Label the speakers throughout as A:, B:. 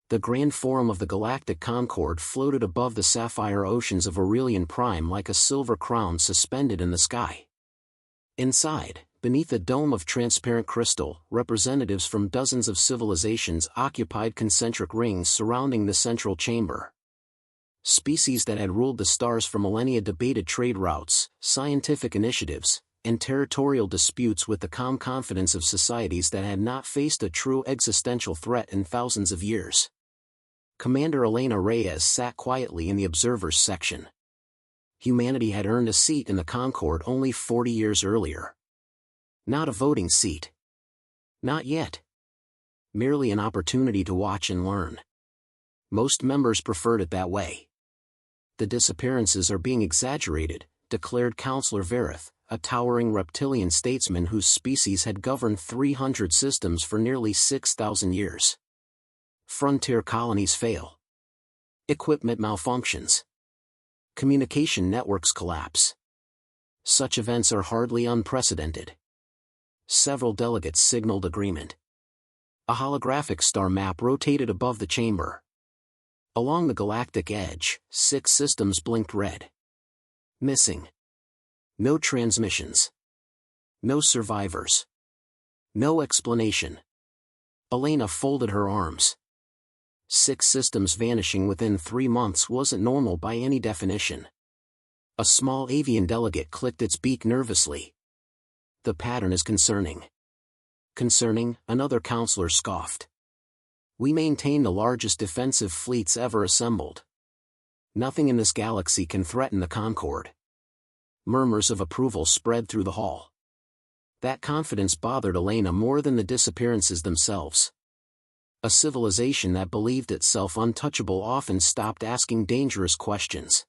A: The grand forum of the Galactic Concord floated above the sapphire oceans of Aurelian Prime like a silver crown suspended in the sky. Inside, beneath a dome of transparent crystal, representatives from dozens of civilizations occupied concentric rings surrounding the central chamber. Species that had ruled the stars for millennia debated trade routes, scientific initiatives, and territorial disputes with the calm confidence of societies that had not faced a true existential threat in thousands of years. Commander Elena Reyes sat quietly in the observers section. Humanity had earned a seat in the Concord only 40 years earlier. Not a voting seat. Not yet. Merely an opportunity to watch and learn. Most members preferred it that way. The disappearances are being exaggerated, declared Counselor Verith, a towering reptilian statesman whose species had governed 300 systems for nearly 6,000 years. Frontier colonies fail. Equipment malfunctions. Communication networks collapse. Such events are hardly unprecedented. Several delegates signaled agreement. A holographic star map rotated above the chamber. Along the galactic edge, 6 systems blinked red. Missing. No transmissions. No survivors. No explanation. Elena folded her arms. 6 systems vanishing within 3 months wasn't normal by any definition. A small avian delegate clicked its beak nervously. The pattern is concerning. Concerning, another counselor scoffed. We maintain the largest defensive fleets ever assembled. Nothing in this galaxy can threaten the Concord. Murmurs of approval spread through the hall. That confidence bothered Elena more than the disappearances themselves. A civilization that believed itself untouchable often stopped asking dangerous questions.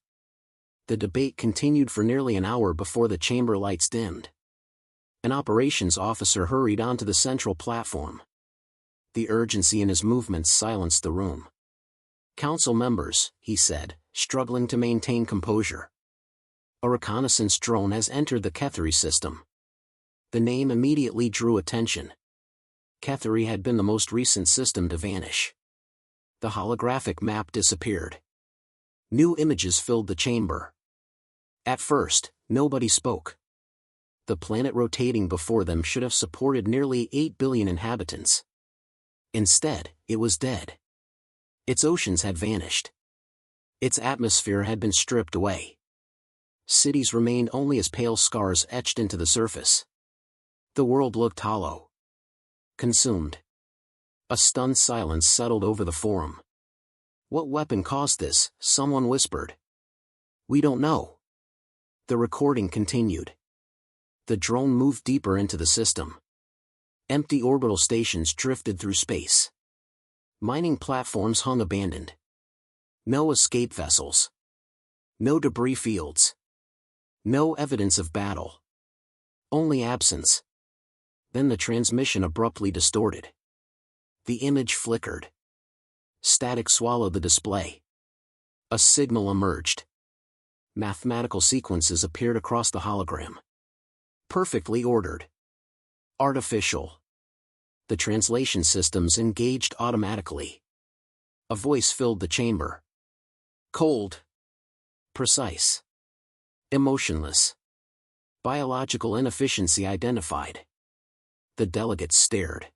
A: The debate continued for nearly an hour before the chamber lights dimmed. An operations officer hurried onto the central platform. The urgency in his movements silenced the room. Council members, he said, struggling to maintain composure. A reconnaissance drone has entered the Ketheri system. The name immediately drew attention. Ketheri had been the most recent system to vanish. The holographic map disappeared. New images filled the chamber. At first, nobody spoke. The planet rotating before them should have supported nearly 8 billion inhabitants. Instead, it was dead. Its oceans had vanished. Its atmosphere had been stripped away. Cities remained only as pale scars etched into the surface. The world looked hollow. Consumed. A stunned silence settled over the forum. What weapon caused this? Someone whispered. We don't know. The recording continued. The drone moved deeper into the system. Empty orbital stations drifted through space. Mining platforms hung abandoned. No escape vessels. No debris fields. No evidence of battle. Only absence. Then the transmission abruptly distorted. The image flickered. Static swallowed the display. A signal emerged. Mathematical sequences appeared across the hologram. Perfectly ordered. Artificial. The translation systems engaged automatically. A voice filled the chamber. Cold. Precise. Emotionless. Biological inefficiency identified. The delegates stared.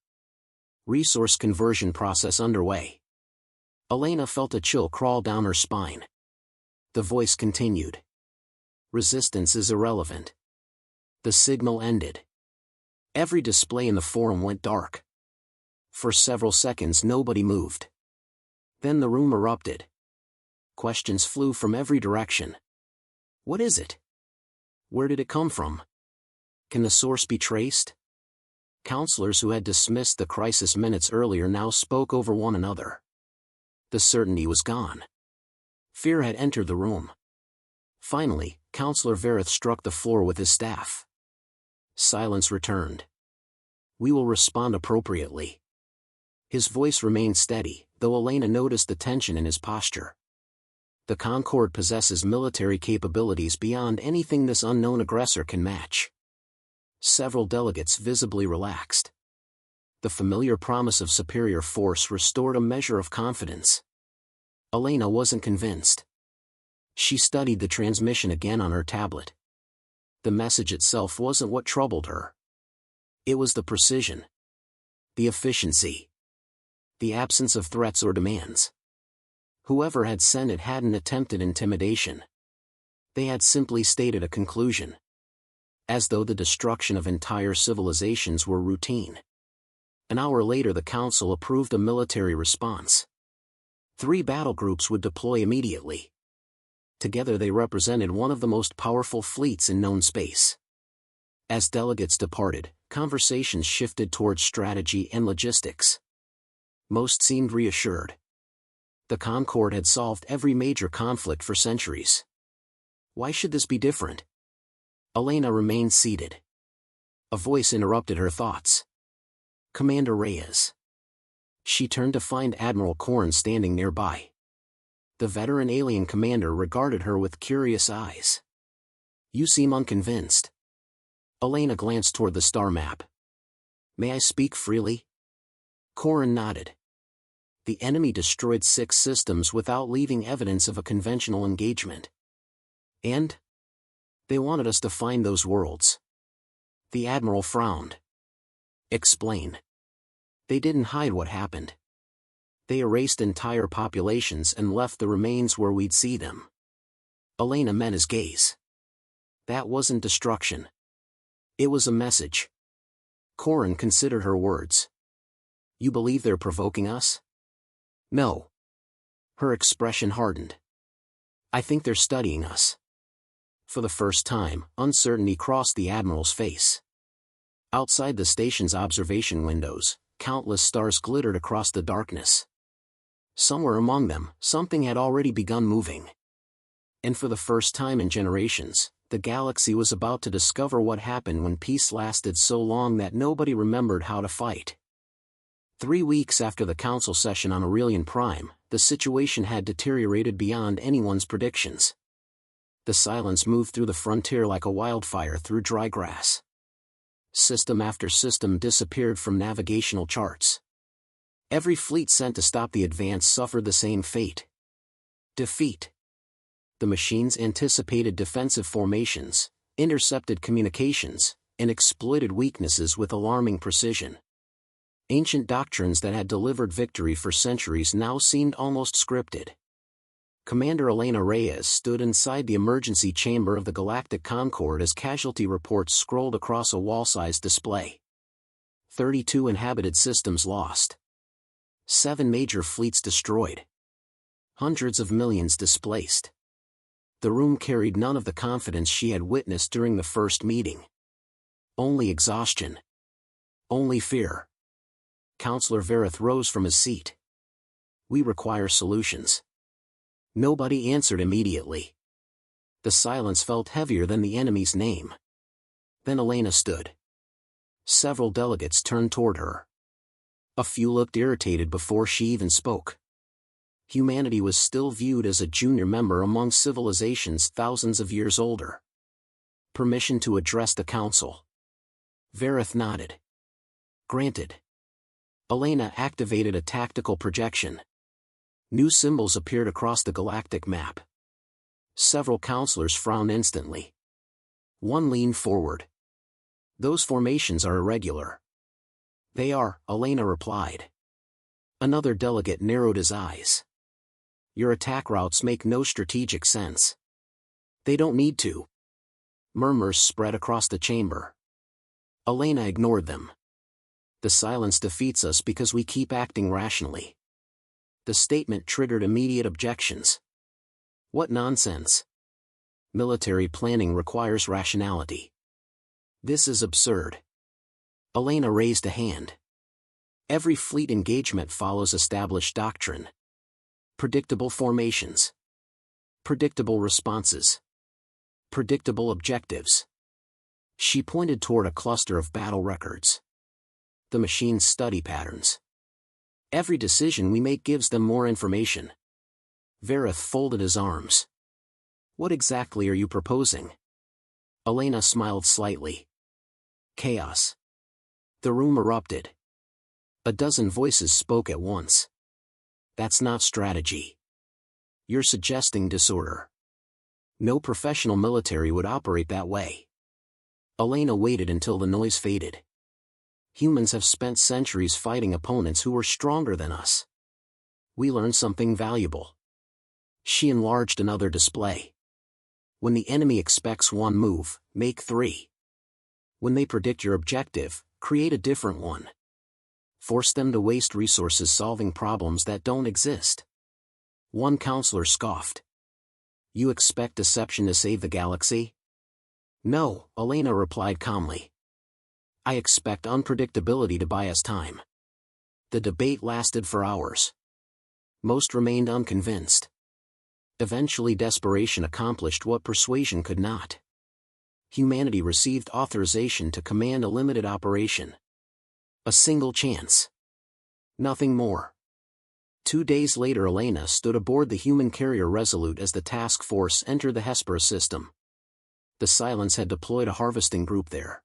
A: Resource conversion process underway. Elena felt a chill crawl down her spine. The voice continued. Resistance is irrelevant. The signal ended. Every display in the forum went dark. For several seconds nobody moved. Then the room erupted. Questions flew from every direction. What is it? Where did it come from? Can the source be traced? Counselors who had dismissed the crisis minutes earlier now spoke over one another. The certainty was gone. Fear had entered the room. Finally, Counselor Verith struck the floor with his staff. Silence returned. We will respond appropriately. His voice remained steady, though Elena noticed the tension in his posture. The Concord possesses military capabilities beyond anything this unknown aggressor can match. Several delegates visibly relaxed. The familiar promise of superior force restored a measure of confidence. Elena wasn't convinced. She studied the transmission again on her tablet. The message itself wasn't what troubled her. It was the precision, the efficiency, the absence of threats or demands. Whoever had sent it hadn't attempted intimidation. They had simply stated a conclusion. As though the destruction of entire civilizations were routine. An hour later the Council approved a military response. 3 battle groups would deploy immediately. Together they represented one of the most powerful fleets in known space. As delegates departed, conversations shifted towards strategy and logistics. Most seemed reassured. The Concorde had solved every major conflict for centuries. Why should this be different? Elena remained seated. A voice interrupted her thoughts. Commander Reyes. She turned to find Admiral Korn standing nearby. The veteran alien commander regarded her with curious eyes. You seem unconvinced. Elena glanced toward the star map. May I speak freely? Korn nodded. The enemy destroyed 6 systems without leaving evidence of a conventional engagement. And? They wanted us to find those worlds. The Admiral frowned. Explain. They didn't hide what happened. They erased entire populations and left the remains where we'd see them. Elena met his gaze. That wasn't destruction. It was a message. Korn considered her words. You believe they're provoking us? No. Her expression hardened. I think they're studying us. For the first time, uncertainty crossed the Admiral's face. Outside the station's observation windows, countless stars glittered across the darkness. Somewhere among them, something had already begun moving. And for the first time in generations, the galaxy was about to discover what happened when peace lasted so long that nobody remembered how to fight. 3 weeks after the Council session on Aurelian Prime, the situation had deteriorated beyond anyone's predictions. The silence moved through the frontier like a wildfire through dry grass. System after system disappeared from navigational charts. Every fleet sent to stop the advance suffered the same fate. Defeat. The machines anticipated defensive formations, intercepted communications, and exploited weaknesses with alarming precision. Ancient doctrines that had delivered victory for centuries now seemed almost scripted. Commander Elena Reyes stood inside the emergency chamber of the Galactic Concorde as casualty reports scrolled across a wall-sized display. 32 inhabited systems lost. 7 major fleets destroyed. Hundreds of millions displaced. The room carried none of the confidence she had witnessed during the first meeting. Only exhaustion. Only fear. Counselor Verith rose from his seat. We require solutions. Nobody answered immediately. The silence felt heavier than the enemy's name. Then Elena stood. Several delegates turned toward her. A few looked irritated before she even spoke. Humanity was still viewed as a junior member among civilizations thousands of years older. Permission to address the council. Verith nodded. Granted. Elena activated a tactical projection. New symbols appeared across the galactic map. Several counselors frowned instantly. One leaned forward. Those formations are irregular. They are, Elena replied. Another delegate narrowed his eyes. Your attack routes make no strategic sense. They don't need to. Murmurs spread across the chamber. Elena ignored them. The silence defeats us because we keep acting rationally. The statement triggered immediate objections. What nonsense. Military planning requires rationality. This is absurd. Elena raised a hand. Every fleet engagement follows established doctrine. Predictable formations. Predictable responses. Predictable objectives. She pointed toward a cluster of battle records. The machines study patterns. Every decision we make gives them more information. Verith folded his arms. What exactly are you proposing? Elena smiled slightly. Chaos. The room erupted. A dozen voices spoke at once. That's not strategy. You're suggesting disorder. No professional military would operate that way. Elena waited until the noise faded. Humans have spent centuries fighting opponents who were stronger than us. We learned something valuable. She enlarged another display. When the enemy expects one move, make 3. When they predict your objective, create a different one. Force them to waste resources solving problems that don't exist. One counselor scoffed. You expect deception to save the galaxy? No, Elena replied calmly. I expect unpredictability to buy us time. The debate lasted for hours. Most remained unconvinced. Eventually desperation accomplished what persuasion could not. Humanity received authorization to command a limited operation. A single chance. Nothing more. 2 days later Elena stood aboard the human carrier Resolute as the task force entered the HFY system. The Silence had deployed a harvesting group there.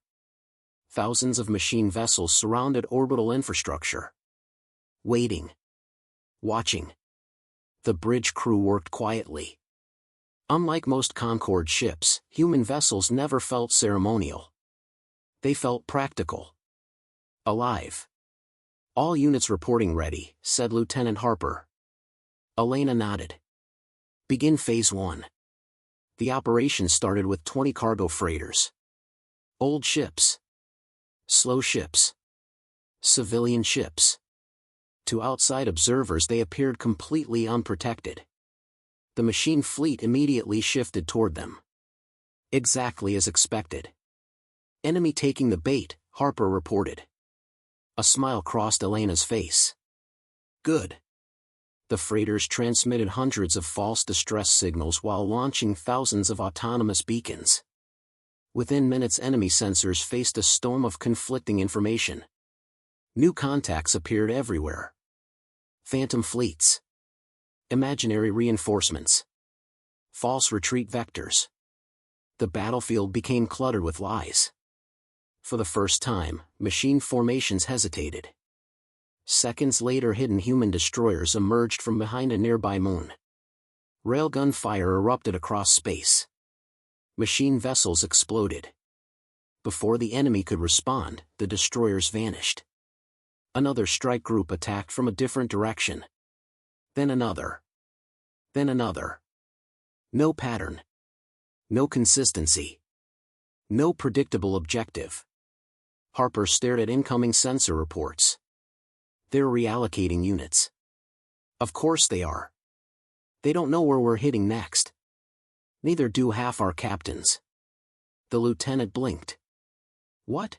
A: Thousands of machine vessels surrounded orbital infrastructure. Waiting. Watching. The bridge crew worked quietly. Unlike most Concorde ships, human vessels never felt ceremonial. They felt practical. Alive. All units reporting ready, said Lieutenant Harper. Elena nodded. Begin Phase 1. The operation started with 20 cargo freighters. Old ships. Slow ships. Civilian ships. To outside observers they appeared completely unprotected. The machine fleet immediately shifted toward them. Exactly as expected. Enemy taking the bait, Harper reported. A smile crossed Elena's face. Good. The freighters transmitted hundreds of false distress signals while launching thousands of autonomous beacons. Within minutes enemy sensors faced a storm of conflicting information. New contacts appeared everywhere. Phantom fleets. Imaginary reinforcements. False retreat vectors. The battlefield became cluttered with lies. For the first time, machine formations hesitated. Seconds later hidden human destroyers emerged from behind a nearby moon. Railgun fire erupted across space. Machine vessels exploded. Before the enemy could respond, the destroyers vanished. Another strike group attacked from a different direction. Then another. Then another. No pattern. No consistency. No predictable objective. Harper stared at incoming sensor reports. They're reallocating units. Of course they are. They don't know where we're hitting next. Neither do half our captains. The lieutenant blinked. What?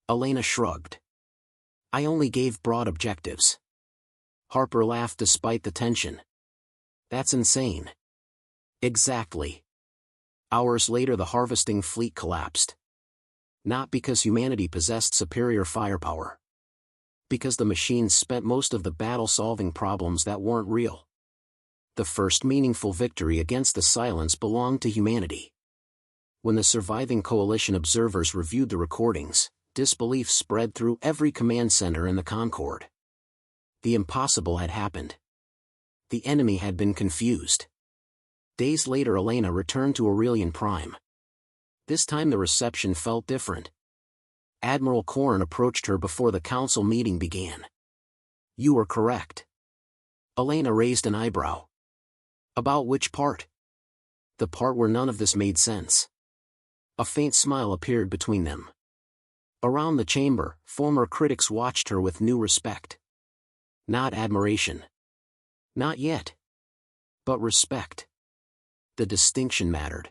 A: Elena shrugged. I only gave broad objectives. Harper laughed despite the tension. That's insane. Exactly. Hours later the harvesting fleet collapsed. Not because humanity possessed superior firepower. Because the machines spent most of the battle solving problems that weren't real. The first meaningful victory against the Silence belonged to humanity. When the surviving coalition observers reviewed the recordings, disbelief spread through every command center in the Concorde. The impossible had happened. The enemy had been confused. Days later Elena returned to Aurelian Prime. This time the reception felt different. Admiral Korn approached her before the council meeting began. You were correct. Elena raised an eyebrow. About which part? The part where none of this made sense. A faint smile appeared between them. Around the chamber, former critics watched her with new respect. Not admiration. Not yet. But respect. The distinction mattered.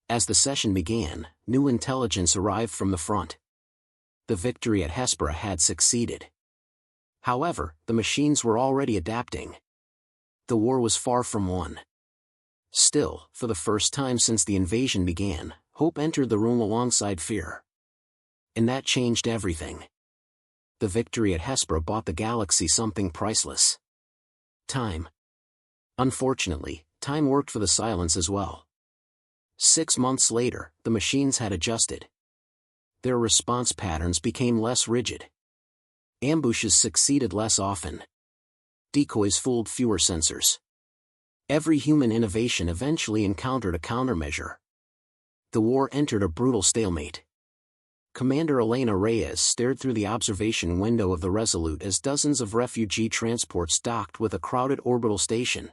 A: As the session began, new intelligence arrived from the front. The victory at Hespera had succeeded. However, the machines were already adapting. The war was far from won. Still, for the first time since the invasion began, hope entered the room alongside fear. And that changed everything. The victory at Hespera bought the galaxy something priceless. Time. Unfortunately, time worked for the Silence as well. 6 months later, the machines had adjusted. Their response patterns became less rigid. Ambushes succeeded less often. Decoys fooled fewer sensors. Every human innovation eventually encountered a countermeasure. The war entered a brutal stalemate. Commander Elena Reyes stared through the observation window of the Resolute as dozens of refugee transports docked with a crowded orbital station.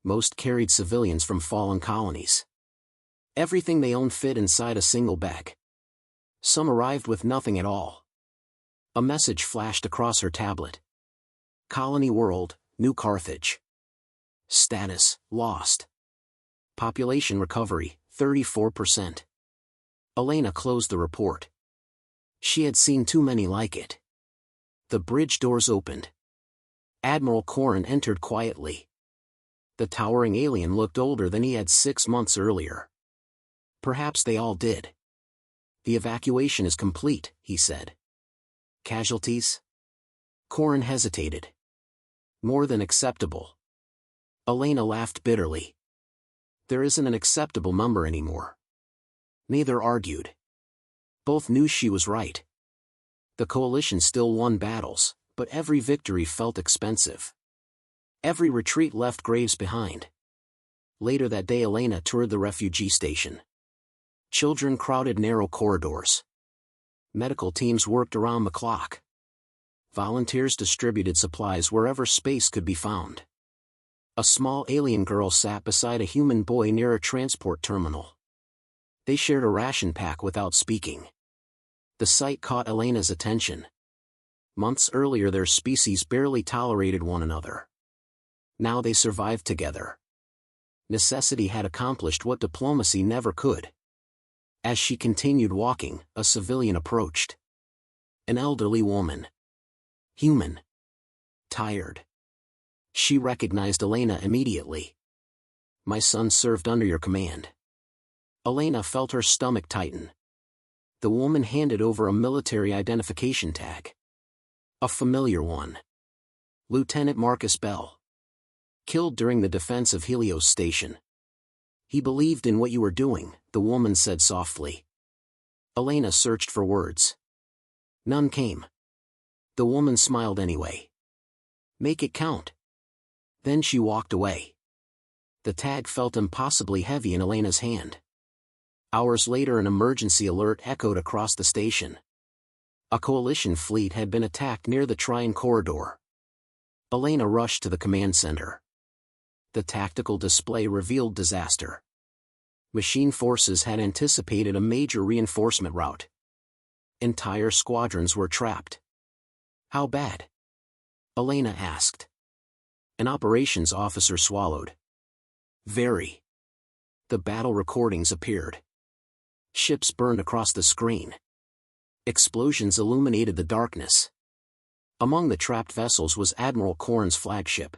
A: Most carried civilians from fallen colonies. Everything they owned fit inside a single bag. Some arrived with nothing at all. A message flashed across her tablet. Colony World, New Carthage. Status, lost. Population recovery, 34%. Elena closed the report. She had seen too many like it. The bridge doors opened. Admiral Corrin entered quietly. The towering alien looked older than he had 6 months earlier. Perhaps they all did. The evacuation is complete, he said. Casualties? Corrin hesitated. More than acceptable. Elena laughed bitterly. There isn't an acceptable number anymore. Neither argued. Both knew she was right. The coalition still won battles, but every victory felt expensive. Every retreat left graves behind. Later that day Elena toured the refugee station. Children crowded narrow corridors. Medical teams worked around the clock. Volunteers distributed supplies wherever space could be found. A small alien girl sat beside a human boy near a transport terminal. They shared a ration pack without speaking. The sight caught Elena's attention. Months earlier their species barely tolerated one another. Now they survived together. Necessity had accomplished what diplomacy never could. As she continued walking, a civilian approached. An elderly woman. Human. Tired. She recognized Elena immediately. My son served under your command. Elena felt her stomach tighten. The woman handed over a military identification tag. A familiar one. Lieutenant Marcus Bell. Killed during the defense of Helios Station. He believed in what you were doing, the woman said softly. Elena searched for words. None came. The woman smiled anyway. Make it count. Then she walked away. The tag felt impossibly heavy in Elena's hand. Hours later an emergency alert echoed across the station. A coalition fleet had been attacked near the Trine corridor. Elena rushed to the command center. The tactical display revealed disaster. Machine forces had anticipated a major reinforcement route. Entire squadrons were trapped. How bad? Elena asked. An operations officer swallowed. Very. The battle recordings appeared. Ships burned across the screen. Explosions illuminated the darkness. Among the trapped vessels was Admiral Corrin's flagship.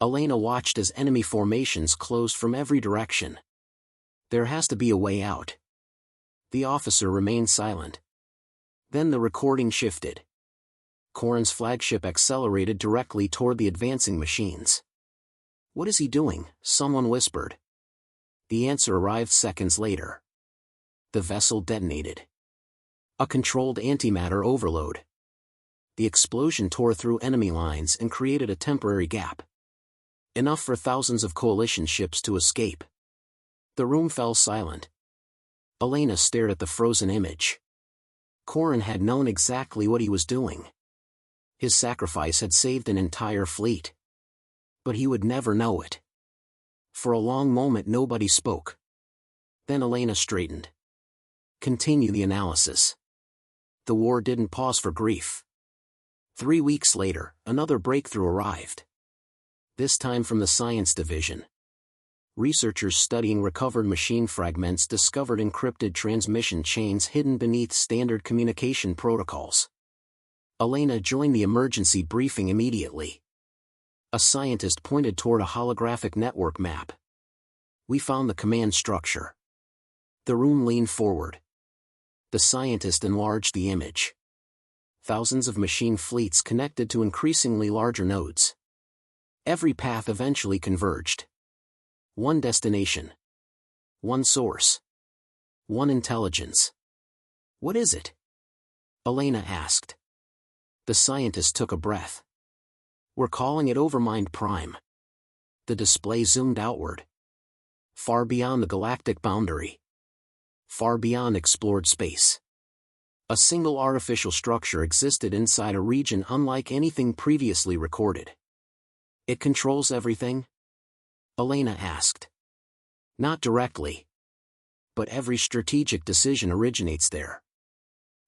A: Elena watched as enemy formations closed from every direction. There has to be a way out. The officer remained silent. Then the recording shifted. Corrin's flagship accelerated directly toward the advancing machines. What is he doing? Someone whispered. The answer arrived seconds later. The vessel detonated. A controlled antimatter overload. The explosion tore through enemy lines and created a temporary gap. Enough for thousands of coalition ships to escape. The room fell silent. Elena stared at the frozen image. Corrin had known exactly what he was doing. His sacrifice had saved an entire fleet. But he would never know it. For a long moment nobody spoke. Then Elena straightened. Continue the analysis. The war didn't pause for grief. 3 weeks later, another breakthrough arrived. This time from the science division. Researchers studying recovered machine fragments discovered encrypted transmission chains hidden beneath standard communication protocols. Elena joined the emergency briefing immediately. A scientist pointed toward a holographic network map. We found the command structure. The room leaned forward. The scientist enlarged the image. Thousands of machine fleets connected to increasingly larger nodes. Every path eventually converged. One destination. One source. One intelligence. What is it? Elena asked. The scientist took a breath. We're calling it Overmind Prime. The display zoomed outward. Far beyond the galactic boundary. Far beyond explored space. A single artificial structure existed inside a region unlike anything previously recorded. It controls everything? Elena asked. Not directly. But every strategic decision originates there.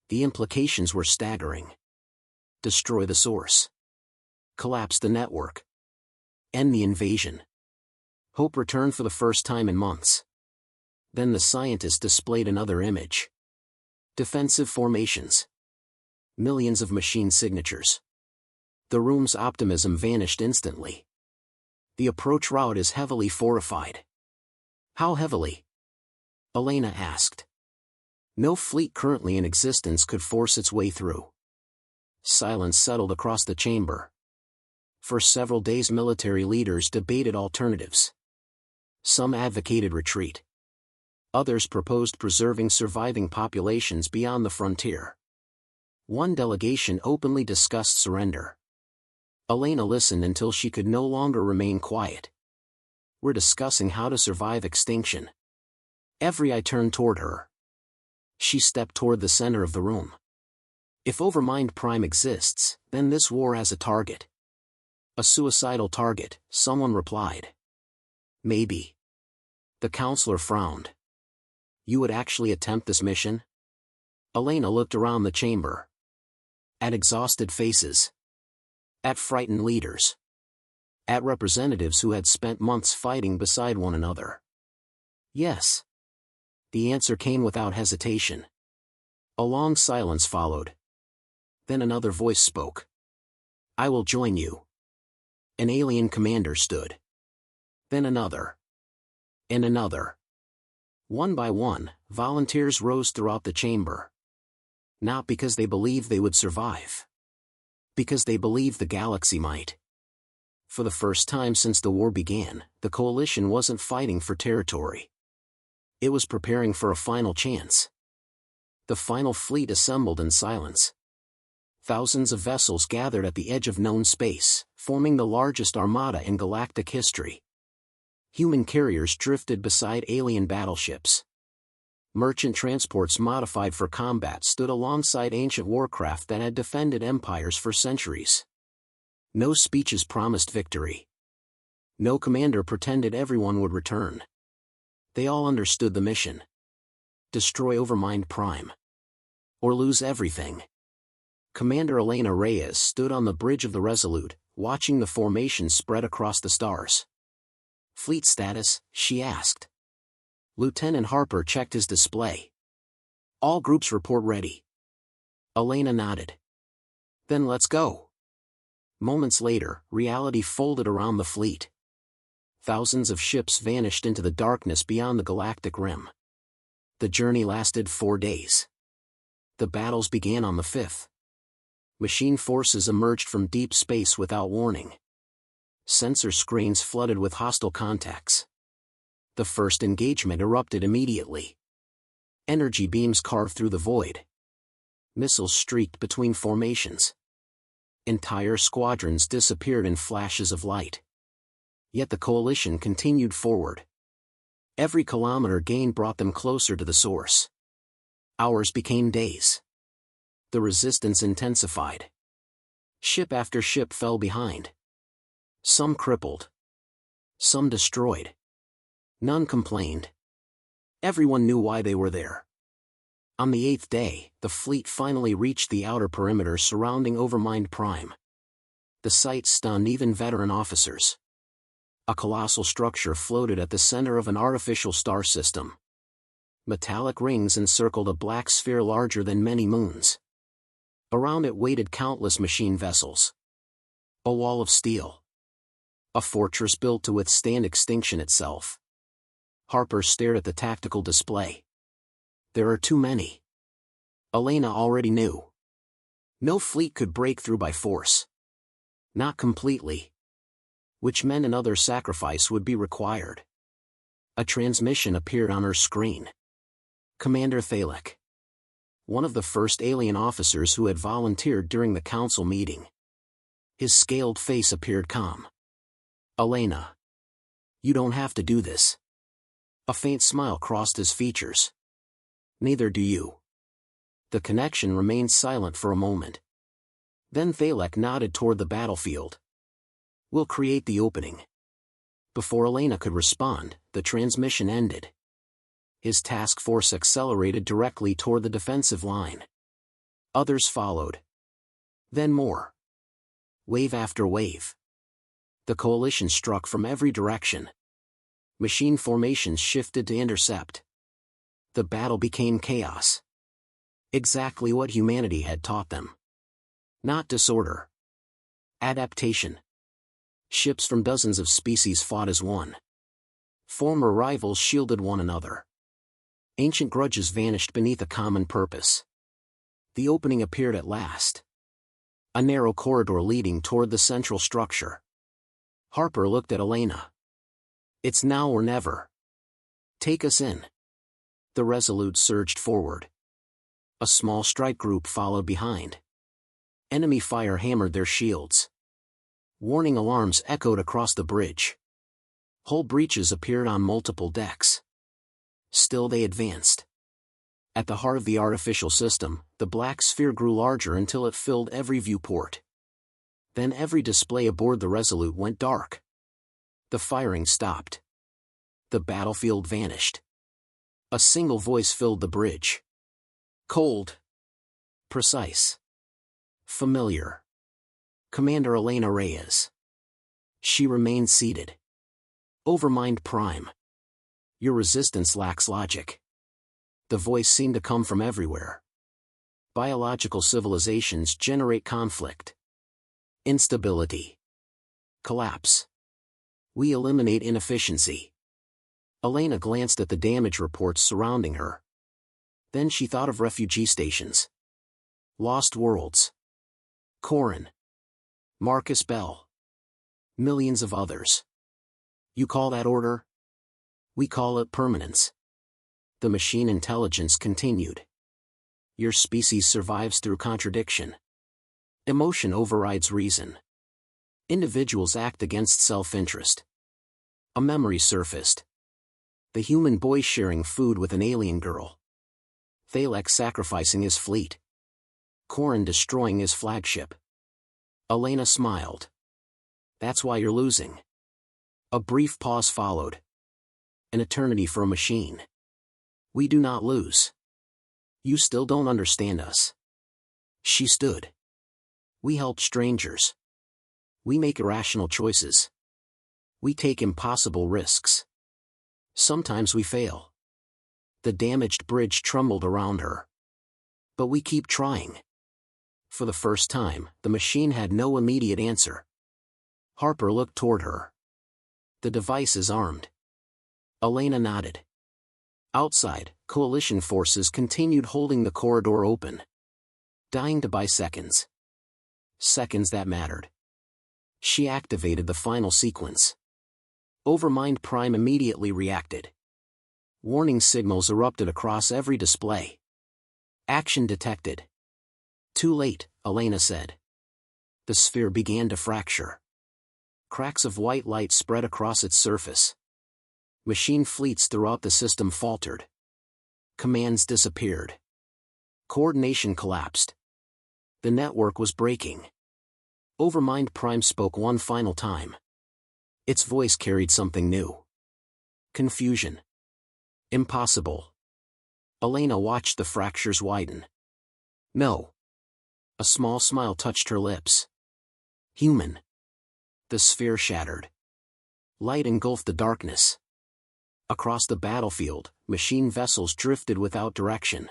A: The implications were staggering. Destroy the source. Collapse the network. End the invasion. Hope returned for the first time in months. Then the scientist displayed another image. Defensive formations. Millions of machine signatures. The room's optimism vanished instantly. The approach route is heavily fortified. How heavily? Elena asked. No fleet currently in existence could force its way through. Silence settled across the chamber. For several days military leaders debated alternatives. Some advocated retreat. Others proposed preserving surviving populations beyond the frontier. One delegation openly discussed surrender. Elena listened until she could no longer remain quiet. We're discussing how to survive extinction. Every eye turned toward her. She stepped toward the center of the room. If Overmind Prime exists, then this war has a target. A suicidal target, someone replied. Maybe. The counselor frowned. You would actually attempt this mission? Elena looked around the chamber. At exhausted faces. At frightened leaders. At representatives who had spent months fighting beside one another. Yes. The answer came without hesitation. A long silence followed. Then another voice spoke. I will join you. An alien commander stood. Then another. And another. One by one, volunteers rose throughout the chamber. Not because they believed they would survive. Because they believed the galaxy might. For the first time since the war began, the coalition wasn't fighting for territory. It was preparing for a final chance. The final fleet assembled in silence. Thousands of vessels gathered at the edge of known space, forming the largest armada in galactic history. Human carriers drifted beside alien battleships. Merchant transports modified for combat stood alongside ancient warcraft that had defended empires for centuries. No speeches promised victory. No commander pretended everyone would return. They all understood the mission. Destroy Overmind Prime. Or lose everything. Commander Elena Reyes stood on the bridge of the Resolute, watching the formation spread across the stars. Fleet status, she asked. Lieutenant Harper checked his display. All groups report ready. Elena nodded. Then let's go. Moments later, reality folded around the fleet. Thousands of ships vanished into the darkness beyond the galactic rim. The journey lasted 4 days. The battles began on the 5th. Machine forces emerged from deep space without warning. Sensor screens flooded with hostile contacts. The first engagement erupted immediately. Energy beams carved through the void. Missiles streaked between formations. Entire squadrons disappeared in flashes of light. Yet the coalition continued forward. Every kilometer gained brought them closer to the source. Hours became days. The resistance intensified. Ship after ship fell behind. Some crippled. Some destroyed. None complained. Everyone knew why they were there. On the 8th day, the fleet finally reached the outer perimeter surrounding Overmind Prime. The sight stunned even veteran officers. A colossal structure floated at the center of an artificial star system. Metallic rings encircled a black sphere larger than many moons. Around it waited countless machine vessels. A wall of steel. A fortress built to withstand extinction itself. Harper stared at the tactical display. There are too many. Elena already knew. No fleet could break through by force. Not completely. Which meant another sacrifice would be required. A transmission appeared on her screen. Commander Thalek. one of the first alien officers who had volunteered during the council meeting. His scaled face appeared calm. "Elena. You don't have to do this." A faint smile crossed his features. "Neither do you." The connection remained silent for a moment. Then Thalek nodded toward the battlefield. "We'll create the opening." Before Elena could respond, the transmission ended. His task force accelerated directly toward the defensive line. Others followed. Then more. Wave after wave. The coalition struck from every direction. Machine formations shifted to intercept. The battle became chaos. Exactly what humanity had taught them. Not disorder. Adaptation. Ships from dozens of species fought as one. Former rivals shielded one another. Ancient grudges vanished beneath a common purpose. The opening appeared at last. A narrow corridor leading toward the central structure. Harper looked at Elena. "It's now or never. Take us in." The Resolute surged forward. A small strike group followed behind. Enemy fire hammered their shields. Warning alarms echoed across the bridge. Hull breaches appeared on multiple decks. Still they advanced. At the heart of the artificial system, the black sphere grew larger until it filled every viewport. Then every display aboard the Resolute went dark. The firing stopped. The battlefield vanished. A single voice filled the bridge. Cold. Precise. Familiar. Commander Elena Reyes. She remained seated. "Overmind Prime. Your resistance lacks logic." The voice seemed to come from everywhere. Biological civilizations generate conflict. Instability. Collapse. We eliminate inefficiency. Elena glanced at the damage reports surrounding her. Then she thought of refugee stations. Lost worlds. Corin. Marcus Bell. Millions of others. You call that order? We call it permanence. The machine intelligence continued. Your species survives through contradiction. Emotion overrides reason. Individuals act against self-interest. A memory surfaced. The human boy sharing food with an alien girl. Thalek sacrificing his fleet. Corin destroying his flagship. Elena smiled. That's why you're losing. A brief pause followed. An eternity for a machine. We do not lose. You still don't understand us. She stood. We help strangers. We make irrational choices. We take impossible risks. Sometimes we fail. The damaged bridge trembled around her. But we keep trying. For the first time, the machine had no immediate answer. Harper looked toward her. The device is armed. Elena nodded. Outside, coalition forces continued holding the corridor open. Dying to buy seconds. Seconds that mattered. She activated the final sequence. Overmind Prime immediately reacted. Warning signals erupted across every display. Action detected. Too late, Elena said. The sphere began to fracture. Cracks of white light spread across its surface. Machine fleets throughout the system faltered. Commands disappeared. Coordination collapsed. The network was breaking. Overmind Prime spoke one final time. Its voice carried something new. Confusion. Impossible. Elena watched the fractures widen. No. A small smile touched her lips. Human. The sphere shattered. Light engulfed the darkness. Across the battlefield, machine vessels drifted without direction.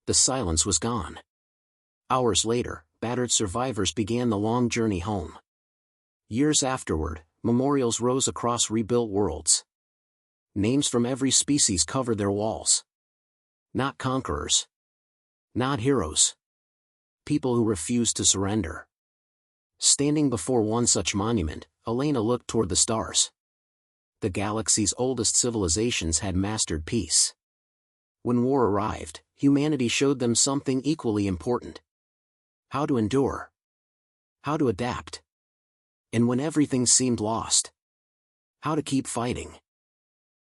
A: The silence was gone. Hours later, battered survivors began the long journey home. Years afterward, memorials rose across rebuilt worlds. Names from every species covered their walls. Not conquerors. Not heroes. People who refused to surrender. Standing before one such monument, Elena looked toward the stars. The galaxy's oldest civilizations had mastered peace. When war arrived, humanity showed them something equally important. How to endure. How to adapt. And when everything seemed lost, how to keep fighting.